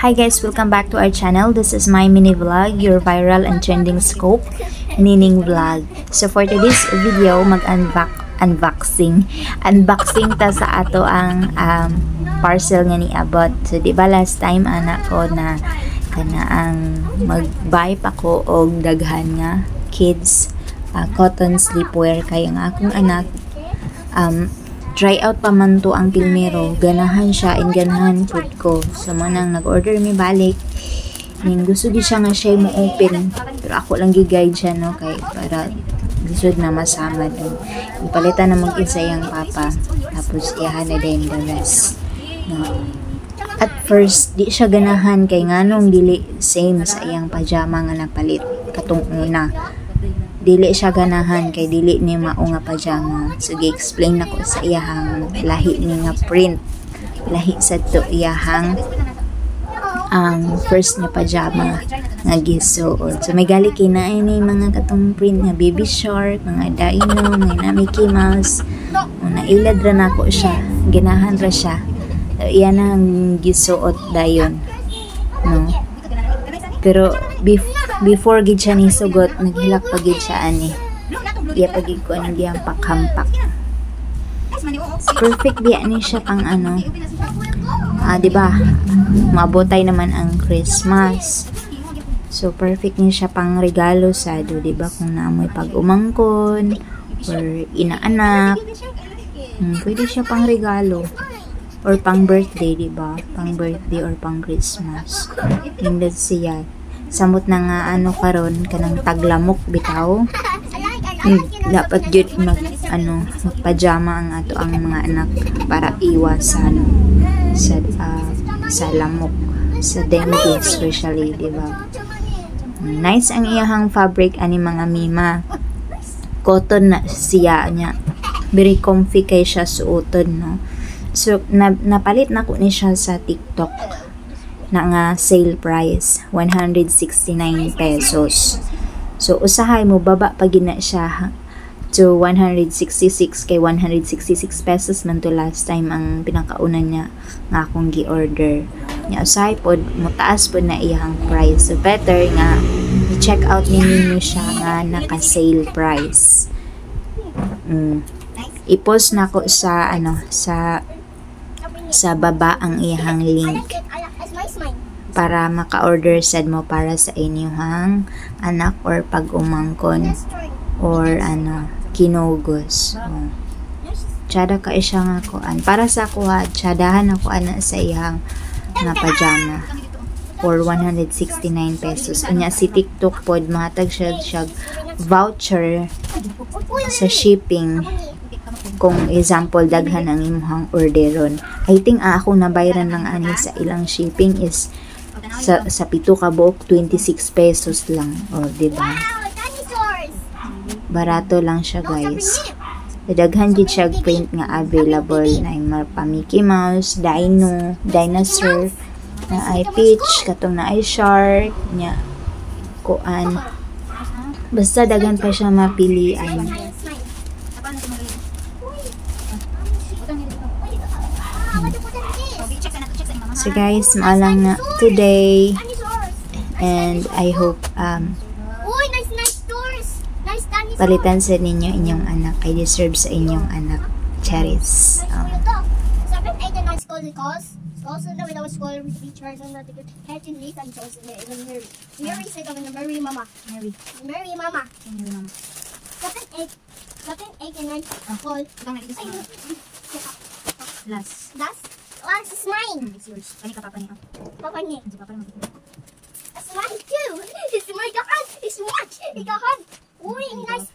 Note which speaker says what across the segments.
Speaker 1: Hi guys, welcome back to our channel. This is my mini vlog, your viral and trending scope, Nining Vlog. So for today's video, unboxing ta sa ato ang parcel nga niabot. So di ba last time anak ko na kana ang mag-buy pa ko og daghan nga kids cotton sleepwear kay ang akong anak try out pa man to ang pilmero, ganahan siya and ganahan food ko. So manang nag-order mi balik ning gusto di siya nga siya mo open, pero ako lang gi-guide siya no kay para lisod na masama din. Ipalitan na mag-isa yung papa tapos iyahan na din the rest no. At first di siya ganahan kay nganong dili same sa iyang pajama nga napalit katong una. Dili siya ganahan kay dili ni mao nga pajama. So gi-explain nako sa iyahang lahi ni nga print. Lahi sa to iyahang ang first nga pajama nga gisuot. So may gali kina ini mga katong print nga baby shark, mga dino, mga Mickey Mouse. Una ilad ra nako siya. Ganahan ra siya. So iyan ang gisuot dayon. No. Pero before gid siya ni sugot, naghilak pa gid siya ani. Iya pa gid ko ang diyang pakhampak. Perfect biya ni siya pang ano. Di ba? Maabotay naman ang Christmas. So perfect ni siya pang regalo sa di ba kung naamoy pag-umangkon or inaanak. Pwede siya pang regalo or pang birthday, di ba? Pang birthday or pang Christmas. Hindi siya. Samot na nga ano karon kanang taglamok bitaw. Dapat jud magpajama ang ato ang mga anak para iwasan sa lamok, sa dengue especially, di ba? Nice ang iyahang fabric ani mga mima. Cotton na siya niya. Very comfy kay siya suoton, no? So napalit na ko ni siya sa TikTok na nga sale price 169 pesos. So usahay mo baba pa gina siya to 166 kay 166 pesos man to last time ang pinakauna niya nga akong gi-order. Nya usahay pod mutaas pod na iyang price. So better nga i-check out ninyo siya nga naka-sale price. I-post na ko sa sa baba ang iyang link para maka-order sad mo para sa inyong anak or pag-umangkon or kinugos. Tsada ka siya nga kuan. Para sa kuha, tsadahan ako sa iyang nga pajama for 169 pesos. Unya si TikTok pod mahatag siya voucher sa shipping. Kung example daghan ang imong orderon. I think ako nabayaran lang ani sa ilang shipping is sa pito ka buok 26 pesos lang. O, diba? Barato lang siya, guys. Daghan gid siya print nga available na yung pa Mickey Mouse, Dino, Dinosaur, na ay Peach, katong na ay Shark, nya kuan. Basta daghan pa siya mapilian. So guys, maalang na today and I hope palitan sa ninyo inyong anak. I deserve sa inyong anak. Cherries.
Speaker 2: Last is mine.
Speaker 3: It's yours. Kani ka papa niya.
Speaker 2: Papa niya.
Speaker 3: Hindi papa naman.
Speaker 2: That's mine too. It's my god. It's much. Ikahan. Uy, nice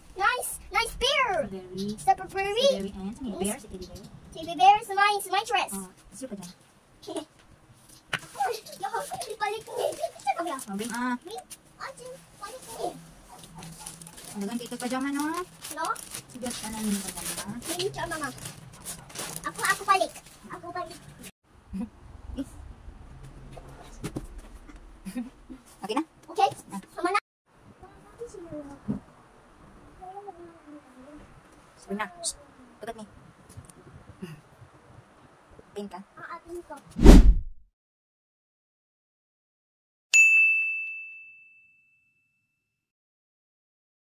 Speaker 2: bear. Strawberry.
Speaker 3: Strawberry and teddy bear. Si teddy bear.
Speaker 2: Teddy bear is mine. It's my dress.
Speaker 3: It's your pajama.
Speaker 2: Balik niya.
Speaker 3: Bring
Speaker 2: Balik niya.
Speaker 3: Ang dagan kay pajama no?
Speaker 2: No?
Speaker 3: Sigat ka na yung pajama.
Speaker 2: Hindi siya mama. Ako balik.